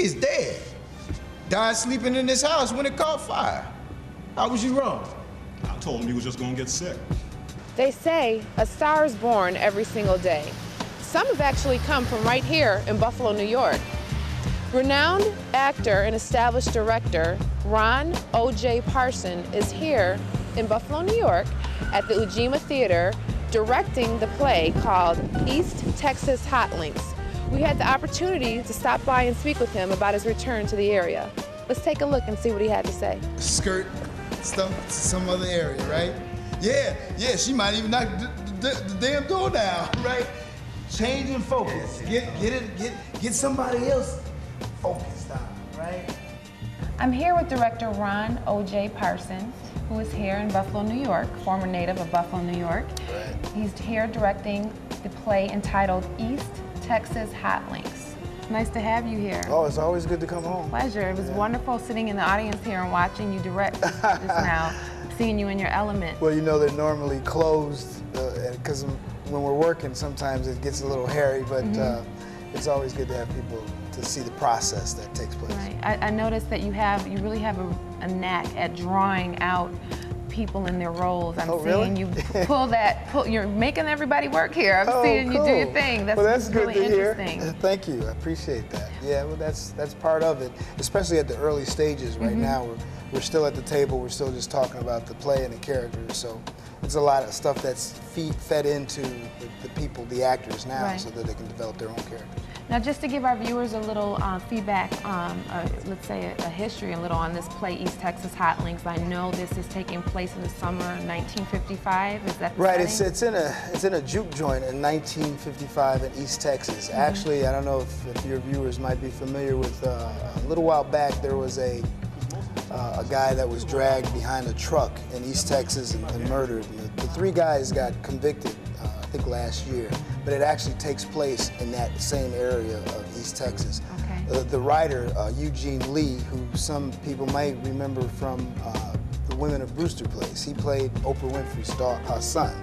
is dead. Died sleeping in this house when it caught fire. How was you wrong? I told him he was just gonna get sick. They say a star is born every single day. Some have actually come from right here in Buffalo, New York. Renowned actor and established director Ron O.J. Parson is here in Buffalo, New York at the UJIMA Theater directing the play called East Texas Hot Links. We had the opportunity to stop by and speak with him about his return to the area. Let's take a look and see what he had to say. Skirt stuff to some other area, right? Yeah, she might even knock the damn door down, right? Changing focus. Get somebody else focused on, right? I'm here with director Ron O.J. Parson, who is here in Buffalo, New York, former native of Buffalo, New York. Right. He's here directing the play entitled East Texas Hot Links. Nice to have you here. Oh, it's always good to come home. Pleasure. It was wonderful sitting in the audience here and watching you direct just now, seeing you in your element. Well, you know, they're normally closed because when we're working, sometimes it gets a little hairy, but it's always good to have people to see the process that takes place. Right. I noticed that you really have a knack at drawing out people in their roles. I'm seeing you you're making everybody work here. I'm seeing you do your thing. That's good really to hear. Interesting. Thank you, I appreciate that. Yeah, well, that's part of it, especially at the early stages. Right now, we're still at the table. We're still just talking about the play and the characters. So it's a lot of stuff that's fed into the people, the actors now, so that they can develop their own characters. Now, just to give our viewers a little feedback, let's say a history a little on this play, East Texas Hot Links. I know this is taking place in the summer of 1955. Is that the setting? It's in a juke joint in 1955 in East Texas. Actually, I don't know if your viewers might be familiar with. A little while back, there was a guy that was dragged behind a truck in East Texas and murdered. And the three guys got convicted, I think last year, but it actually takes place in that same area of East Texas. Okay. The writer, Eugene Lee, who some people might remember from The Women of Brewster Place, he played Oprah Winfrey's son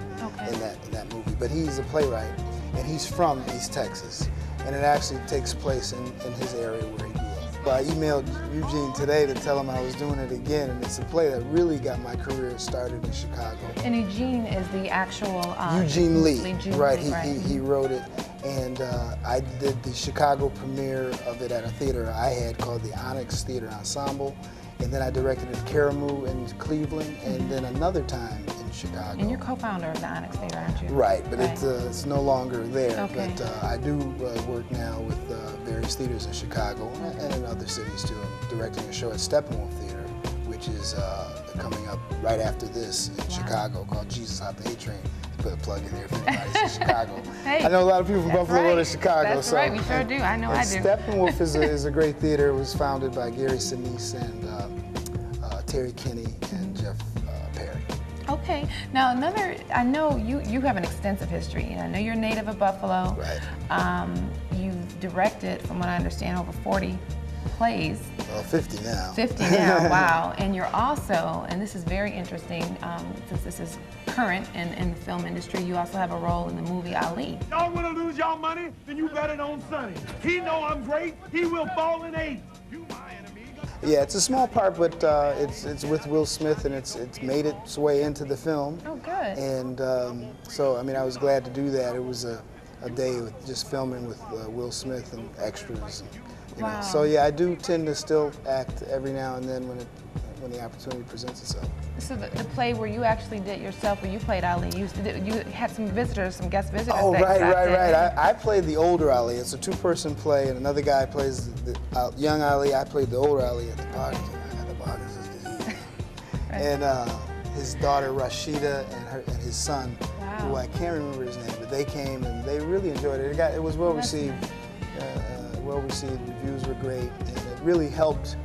in that movie, but he's a playwright, and he's from East Texas, and it actually takes place in his area where he grew up. I emailed Eugene today to tell him I was doing it again, and it's a play that really got my career started in Chicago. And Eugene is the actual... Eugene Lee, right, he wrote it, and I did the Chicago premiere of it at a theater I had called the Onyx Theater Ensemble, and then I directed it at Caramoo in Cleveland, and then another time in Chicago. And you're co-founder of the Onyx Theater, aren't you? Right, but it's no longer there. Okay. But I do work now with various theaters in Chicago and in other cities too. I'm directing a show at Steppenwolf Theater, which is coming up right after this in Chicago, called Jesus Hop the A Train. Put a plug in there if anybody's in Chicago. Hey, I know a lot of people from Buffalo go to Chicago. That's right, we sure do. I know I do. Steppenwolf is a great theater. It was founded by Gary Sinise and Terry Kinney and Jeff Perry. Okay, now I know you have an extensive history. I know you're a native of Buffalo. Right. You've directed, from what I understand, over 40 plays. Well, 50 now. 50 now, wow. And you're also, and this is very interesting, since this is current in the film industry, you also have a role in the movie Ali. Y'all wanna lose y'all money? Then you bet it on Sonny. He know I'm great, he will fall in 8. You my enemy. Yeah, it's a small part, but it's with Will Smith, and it's made its way into the film. Oh, good. And so, I mean, I was glad to do that. It was a day with just filming with Will Smith and extras. And, you know. So yeah, I do tend to still act every now and then when the opportunity presents itself. So the play where you actually did yourself, where you played Ali, you had some visitors, some guest visitors. Oh, right. I played the older Ali. It's a two-person play, and another guy plays the young Ali. I played the older Ali at the Parkinson. I got the Parkinson's disease. And his daughter Rashida and his son, who I can't remember his name, but they came and they really enjoyed it. It was well received. Well received. Reviews were great, and it really helped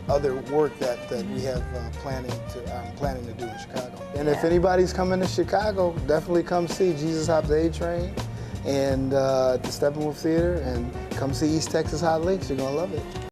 other work that we have planning to do in Chicago. And if anybody's coming to Chicago, definitely come see Jesus Hop the A Train and at the Steppenwolf Theater, and come see East Texas Hot Links. You're gonna love it.